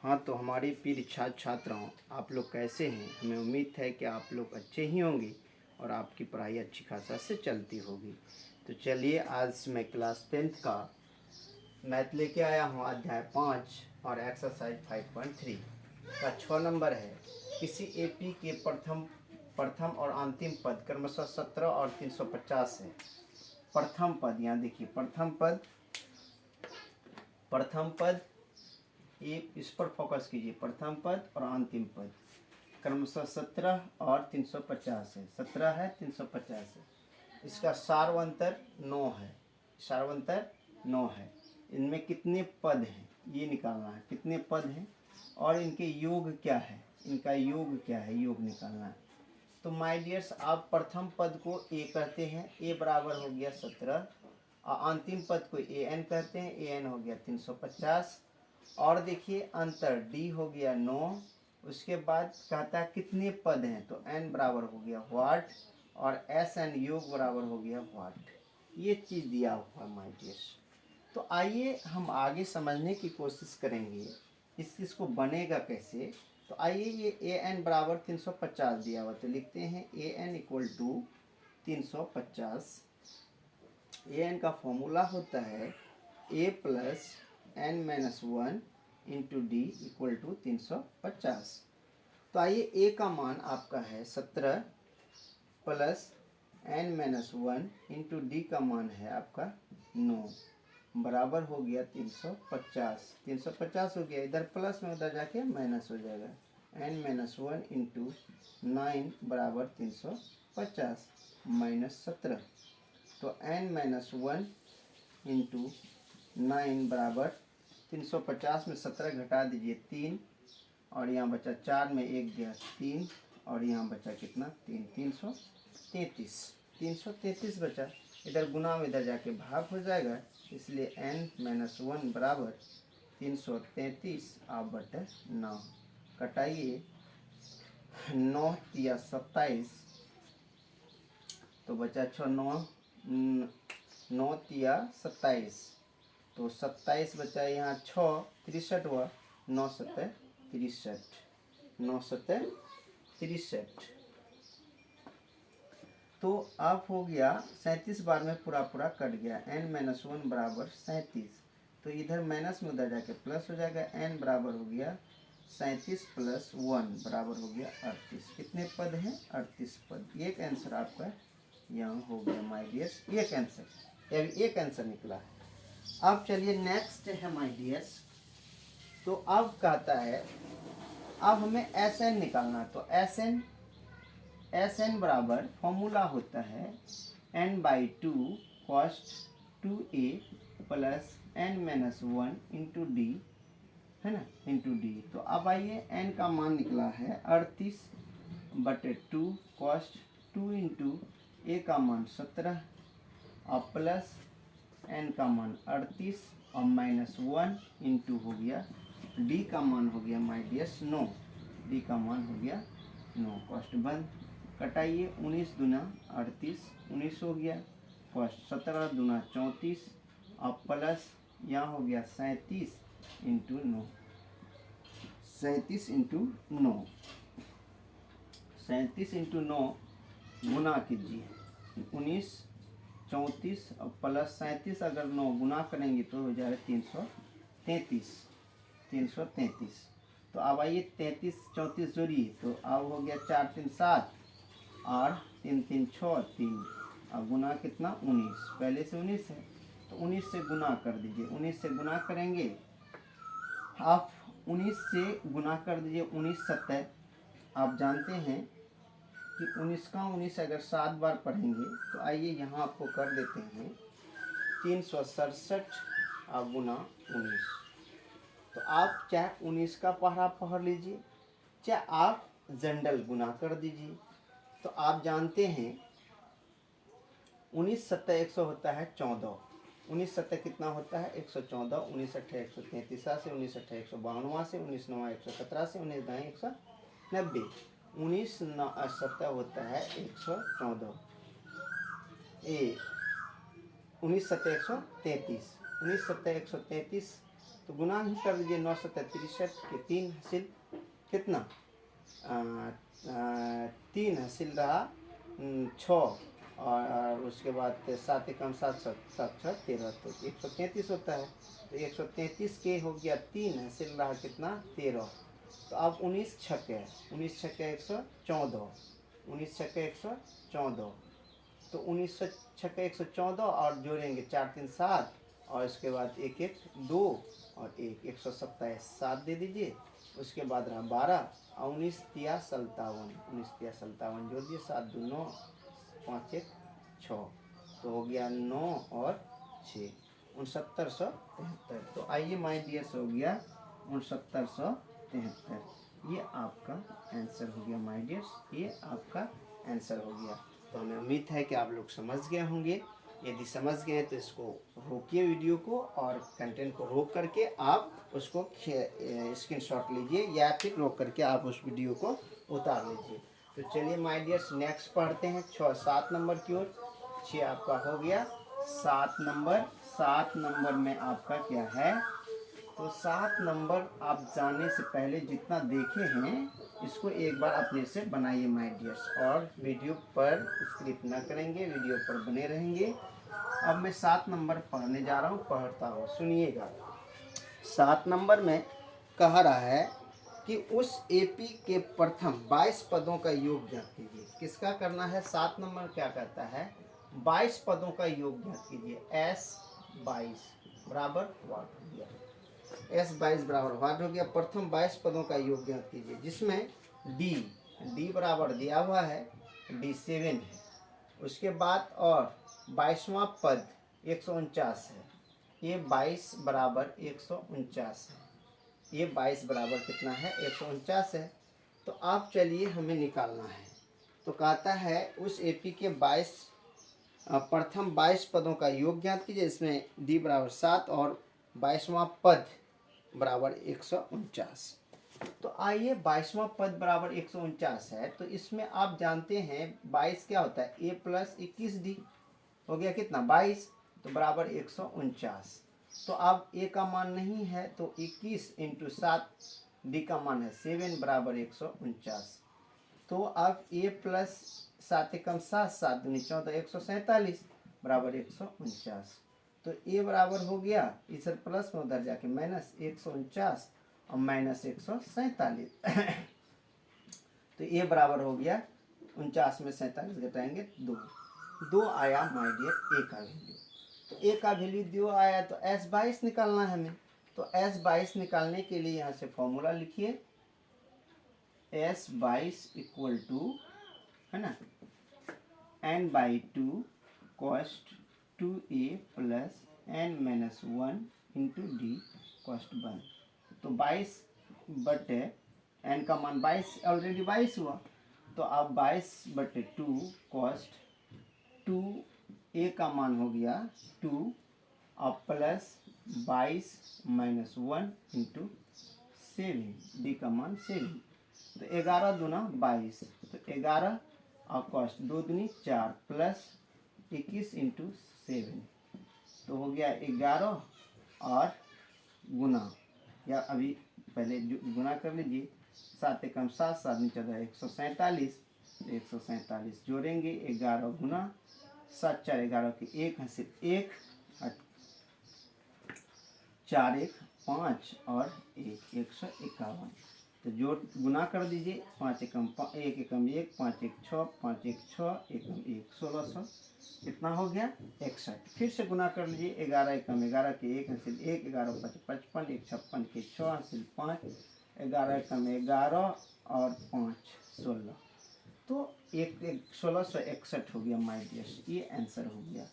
हाँ, तो हमारी प्रिय छात्र छात्राओं, आप लोग कैसे हैं? हमें उम्मीद है कि आप लोग अच्छे ही होंगे और आपकी पढ़ाई अच्छी खासा से चलती होगी। तो चलिए, आज मैं क्लास 10th का मैथ लेके आया हूँ, अध्याय 5 और एक्सरसाइज 5.3 का 6 नंबर है। किसी एपी के प्रथम और अंतिम पद क्रमशः 17 और 350 है। प्रथम पद, यहाँ देखिए, प्रथम पद ये इस पर फोकस कीजिए। प्रथम पद और अंतिम पद क्रमशः 17 और 350 है। 17 है, 350 है। इसका सार्वंतर 9 है। सार्वंतर 9 है। इनमें कितने पद हैं ये निकालना है। कितने पद हैं और इनके योग क्या है, इनका योग क्या है, योग निकालना है। तो माय डियर्स, आप प्रथम पद को ए कहते हैं, ए बराबर हो गया 17, और अंतिम पद को ए एन कहते हैं, ए एन हो गया 350। और देखिए अंतर डी हो गया 9। उसके बाद कहता है कितने पद हैं, तो एन बराबर हो गया व्हाट, और एस एन योग बराबर हो गया व्हाट। ये चीज़ दिया हुआ माय डियर्स। तो आइए हम आगे समझने की कोशिश करेंगे इस चीज़ को बनेगा कैसे। तो आइए, ये ए एन बराबर 350 दिया हुआ, तो लिखते हैं a n equal to 350। A n का फॉर्मूला होता है a plus n minus 1 into d equal to 350। तो आइए, ए का मान आपका है 17 प्लस एन माइनस 1 इंटू डी का मान है आपका 9, बराबर हो गया 350। 350 हो गया, इधर प्लस में उधर जाके माइनस हो जाएगा। एन माइनस 1 इंटू 9 बराबर 350 माइनस 17। तो एन माइनस 1 इंटू 9 बराबर 350 में 17 घटा दीजिए 3, और यहाँ बचा 4 में 1 गया 3, और यहाँ बचा कितना 3, 333। 333 बचा, इधर गुना में इधर जाके भाग हो जाएगा, इसलिए n माइनस 1 बराबर 333 आप बटे 9। कटाइए, 9 या 27, तो बचा 6, 9 या 27, तो 27 बचा, यहाँ 6 63 हुआ, 9 7 63, 9 7 63। तो अब हो गया 37 बार में पूरा कट गया। n माइनस 1 बराबर 37, तो इधर माइनस में उधर जाके प्लस हो जाएगा। n बराबर हो गया 37 प्लस 1 बराबर हो गया 38। कितने पद हैं? 38 पद। एक आंसर आपका यहाँ हो गया माय डियर्स, एक आंसर, एक आंसर निकला है। अब चलिए नेक्स्ट है माय डियर्स। तो अब कहता है, अब हमें एस एन निकालना है। तो एस एन बराबर फॉर्मूला होता है n/2 cost 2a plus n minus 1 into D, है ना, इंटू डी। तो अब आइए, n का मान निकला है 38/2 कॉस्ट 2 इंटू ए का मान 17 और प्लस n का मान 38 और माइनस 1 इंटू हो गया d का मान हो गया माय डियर्स 9। d का मान हो गया 9। कॉस्ट बंद, कटाइए, 19 दूना 38, 19 हो गया। कॉस्ट 17 दूना 34 और प्लस यहाँ हो गया 37 इंटू 9, 37 इंटू 9, 37 इंटू 9 गुना कीजिए, 19 34 और प्लस 37, अगर 9 गुना करेंगे तो हो जाएगा 333, 333। तो अब आइए 33 34 जोड़िए, तो अब हो गया 4 3 7 और 3 3 6 3, और गुना कितना 19, पहले से 19 है, तो 19 से गुना कर दीजिए। 19 से गुना करेंगे, आप 19 से गुना कर दीजिए, 19 7। आप जानते हैं कि 19 का 19 अगर 7 बार पढ़ेंगे, तो आइए यहाँ आपको कर देते हैं 367 और गुना 19। तो आप चाहे 19 का पढ़ा पढ़ लीजिए, चाहे आप जनरल गुना कर दीजिए। तो आप जानते हैं 19 7 100 होता है 14, 19 7 कितना होता है 114, 19 8 133 से, 19 8 152 से, 19 9 117 से, 19 9 190, 19 9 7 होता है 114, 19 7 133, 19 7 133 तो गुना ही कर दीजिए। 9 7 63 के 3 हासिल कितना 3 हासिल रहा 6 और उसके बाद 7 एकम 7 7 6 13 तो 133 होता है। तो 133 के हो गया 3 हासिल रहा कितना 13। तो अब 19 छक्के 19 छक्के 114 19 छक्के 114 तो 19 छक्के 114 और जोड़ेंगे 4 3 7 और इसके बाद 1 1 2 और 1 127 7 दे दीजिए। उसके बाद रहा 12 और 19 तिया 57 19 तिया 57 जोड़ दिए 7 2 9 5 1 6 तो हो गया 9 और 6 6973। तो आइए माय डियर्स हो गया 6973। ये आपका आंसर हो गया माय डियर्स, ये आपका आंसर हो गया। तो हमें उम्मीद है कि आप लोग समझ गए होंगे। यदि समझ गए तो इसको रोकिए वीडियो को और कंटेंट को रोक करके आप उसको स्क्रीनशॉट लीजिए या फिर रोक करके आप उस वीडियो को उतार लीजिए। तो चलिए माय डियर्स नेक्स्ट पढ़ते हैं 7 नंबर की ओर। 6 आपका हो गया। 7 नंबर में आपका क्या है, तो 7 नंबर आप जाने से पहले जितना देखे हैं इसको एक बार अपने से बनाइए माय डियर्स, और वीडियो पर स्किप ना करेंगे, वीडियो पर बने रहेंगे। अब मैं 7 नंबर पढ़ने जा रहा हूँ, पढ़ता हूँ सुनिएगा। 7 नंबर में कह रहा है कि उस एपी के प्रथम 22 पदों का योग ज्ञात कीजिए। किसका करना है, 7 नंबर क्या कहता है 22 पदों का योग ज्ञात कीजिए। S22 बराबर वाट हो गया, S22 बराबर वाट हो गया। प्रथम 22 पदों का योग ज्ञात कीजिए जिसमें D बराबर दिया हुआ है, D7 है। उसके बाद और 22वां पद 149 है, ये 22 बराबर 149 है। ये 22 बराबर कितना है 149 है। तो आप चलिए हमें निकालना है। तो कहता है उस एपी के 22 प्रथम 22 पदों का योग ज्ञात कीजिए, इसमें डी बराबर 7 और 22वां पद बराबर 149। तो आइए 22वां पद बराबर 149 है, तो इसमें आप जानते हैं 22 क्या होता है a प्लस 21d हो गया कितना 22, तो बराबर 149। तो अब a का मान नहीं है तो 21 इंटू 7 d का मान है 7 बराबर 149। तो अब a प्लस 7 एकम 7 7 दूनी 14 147 बराबर 149। तो a बराबर हो गया इधर प्लस में उधर जाके माइनस 149 और माइनस 147 तो a बराबर हो गया 49 में 47 घटाएंगे 2 आया माय डियर a का वैल्यू। तो a का वैल्यू 2 आया तो S22 निकालना है हमें। तो S22 निकालने के लिए यहाँ से फॉर्मूला लिखिए, S22 इक्वल टू है ना n/2 cost 2a plus n minus 1 into D cost 1। तो 22 बटे n का मान 22 ऑलरेडी 22 हुआ, तो अब 22 बटे 2 कॉस्ट 2 a का मान हो गया 2 और प्लस 22 माइनस 1 इंटू 7 डी का मान 7। तो 11 दूना 22, तो 11 और कॉस्ट 2 दूनी 4 प्लस 21 इंटू 7 तो हो गया 11 और गुना, या अभी पहले गुना कर लीजिए 7 एकम 7 7 नीचे 147 147 जोड़ेंगे 11 गुना 7 4 11 के 1 हासिल 1 4 1 5 और 1 151। तो जोड़ गुना कर दीजिए 5 एकम 1 एकम 1 5 1 6 5 1 6 एकम 1 1600 कितना हो गया 61। फिर से गुना कर लीजिए 11 एकम 11 के 1 हासिल 1 11 5 55 1 56 के 6 हासिल 5 11 एकम 11 और 5 16 तो 1661 हो गया माय डियर्स, ये आंसर हो गया।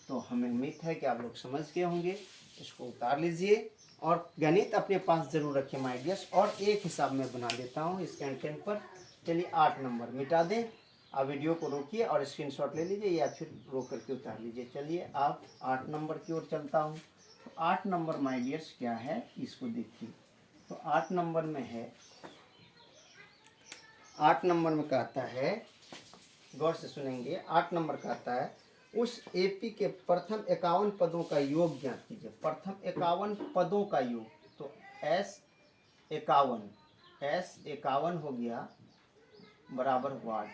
तो हमें उम्मीद है कि आप लोग समझ गए होंगे। इसको उतार लीजिए और गणित अपने पास जरूर रखें माय डियर्स, और एक हिसाब में बना देता हूँ इस कंटेंट पर। चलिए 8 नंबर मिटा दें। आप वीडियो को रोकिए और स्क्रीनशॉट ले लीजिए या फिर रोक करके उतार लीजिए। चलिए आप 8 नंबर की ओर चलता हूँ। तो 8 नंबर माय डियर्स क्या है इसको देखिए। तो 8 नंबर में है, 8 नंबर में कहता है, गौर से सुनेंगे। 8 नंबर कहता है उस एपी के प्रथम 51 पदों का योग ज्ञात कीजिए। प्रथम 51 पदों का योग, S51 हो गया बराबर वाट।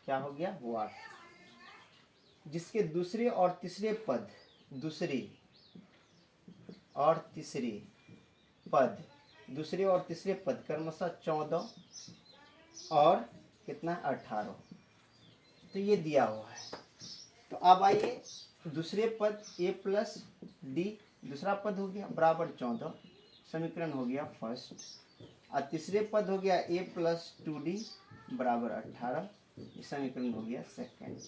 क्या हो गया? वाट। जिसके दूसरे और तीसरे पद दूसरे और तीसरे पद क्रमशः 14 और कितना 18, तो ये दिया हुआ है। तो अब आइए दूसरे पद a प्लस डी, दूसरा पद हो गया बराबर 14, समीकरण हो गया फर्स्ट। और तीसरे पद हो गया a प्लस 2d बराबर 18, ये समीकरण हो गया सेकेंड।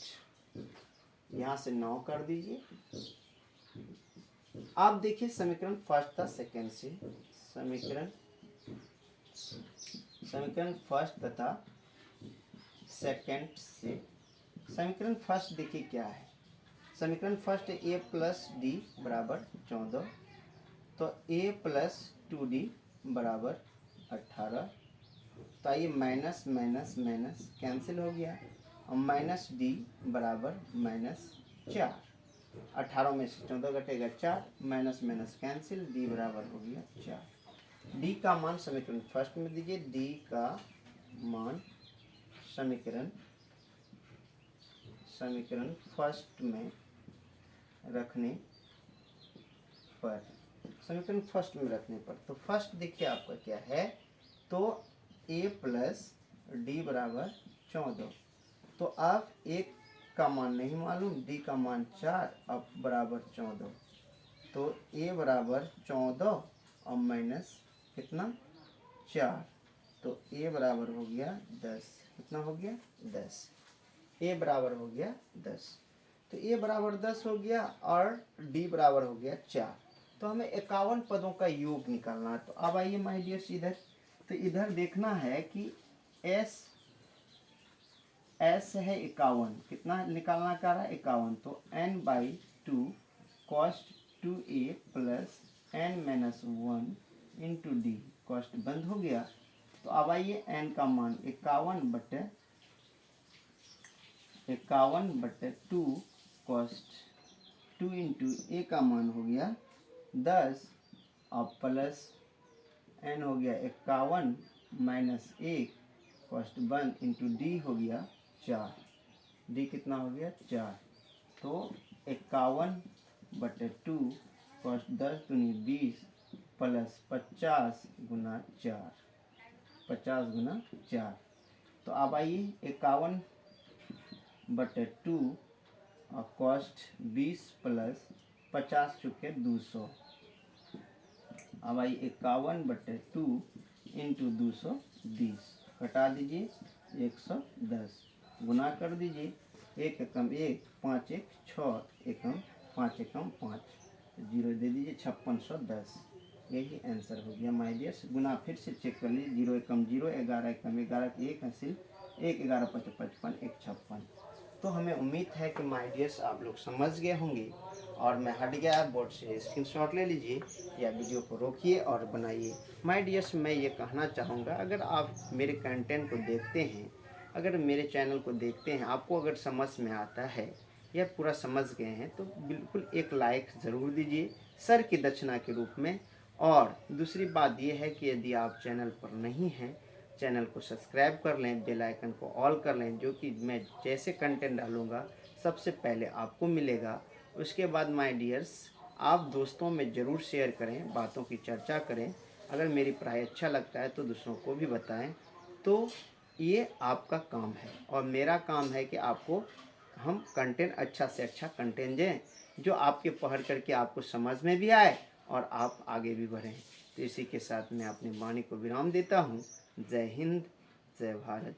यहाँ से 9 कर दीजिए। आप देखिए समीकरण फर्स्ट था सेकेंड से, समीकरण फर्स्ट तथा सेकेंड से। समीकरण फर्स्ट देखिए क्या है। समीकरण फर्स्ट a प्लस डी बराबर 14, तो a प्लस 2d बराबर 18। तो आइए माइनस माइनस माइनस कैंसिल हो गया और माइनस डी बराबर -4। 18 में से 14 घटेगा 4, माइनस माइनस कैंसिल, डी बराबर हो गया 4। डी का मान समीकरण फर्स्ट में दीजिए। डी का मान समीकरण फर्स्ट में रखने पर, तो फर्स्ट देखिए आपका क्या है, तो a प्लस डी बराबर 14। तो अब एक का मान नहीं मालूम, डी का मान 4, अब बराबर 14, तो a बराबर 14 और माइनस कितना 4, तो a बराबर हो गया 10। कितना हो गया? 10। a बराबर हो गया 10, तो a बराबर 10 हो गया और d बराबर हो गया 4। तो हमें 51 पदों का योग निकालना है। तो अब आइए माय डियर्स इधर, तो इधर देखना है कि s है 51, कितना निकालना कर रहा है 51, तो n/2 cost 2a plus n-1 into D, cost बंद हो गया। तो अब आइए n का मान 51/2 कॉस्ट 2 इंटू a का मान हो गया 10 और प्लस n हो गया 51 माइनस 1 कॉस्ट 1 इंटू डी हो गया 4। डी कितना हो गया? 4। तो 51/2 कॉस्ट 10 दूनी 20 प्लस 50 गुना 4, 50 गुना 4। तो अब आइए 51/2 और कॉस्ट 20 प्लस 50 चुके 200। अब आइए 51/2 इंटू 220, घटा दीजिए 110, गुना कर दीजिए 1 एकम 1, 5 1 6, एकम 5 एकम 5, जीरो दे दीजिए 5610। यही आंसर हो गया माय डियर्स। गुना फिर से चेक कर लीजिए, 0 एकम 0, 11 एकम 11, 1 हासिल 1, 11 5 55, 1 56। तो हमें उम्मीद है कि माय डियर्स आप लोग समझ गए होंगे। और मैं हट गया बोर्ड से स्क्रीनशॉट ले लीजिए या वीडियो को रोकिए और बनाइए। माय डियर्स मैं ये कहना चाहूँगा, अगर आप मेरे कंटेंट को देखते हैं, अगर मेरे चैनल को देखते हैं, आपको अगर समझ में आता है या पूरा समझ गए हैं, तो बिल्कुल एक लाइक ज़रूर दीजिए सर की दक्षिणा के रूप में। और दूसरी बात यह है कि यदि आप चैनल पर नहीं हैं, चैनल को सब्सक्राइब कर लें, बेल आइकन को ऑल कर लें, जो कि मैं जैसे कंटेंट डालूँगा सबसे पहले आपको मिलेगा। उसके बाद माय डियर्स आप दोस्तों में ज़रूर शेयर करें, बातों की चर्चा करें। अगर मेरी पढ़ाई अच्छा लगता है तो दूसरों को भी बताएं। तो ये आपका काम है और मेरा काम है कि आपको हम कंटेंट अच्छा से अच्छा कंटेंट दें, जो आपके पढ़ करके आपको समझ में भी आए और आप आगे भी बढ़ें। तो इसी के साथ मैं अपनी वाणी को विराम देता हूँ। जय हिंद, जय भारत।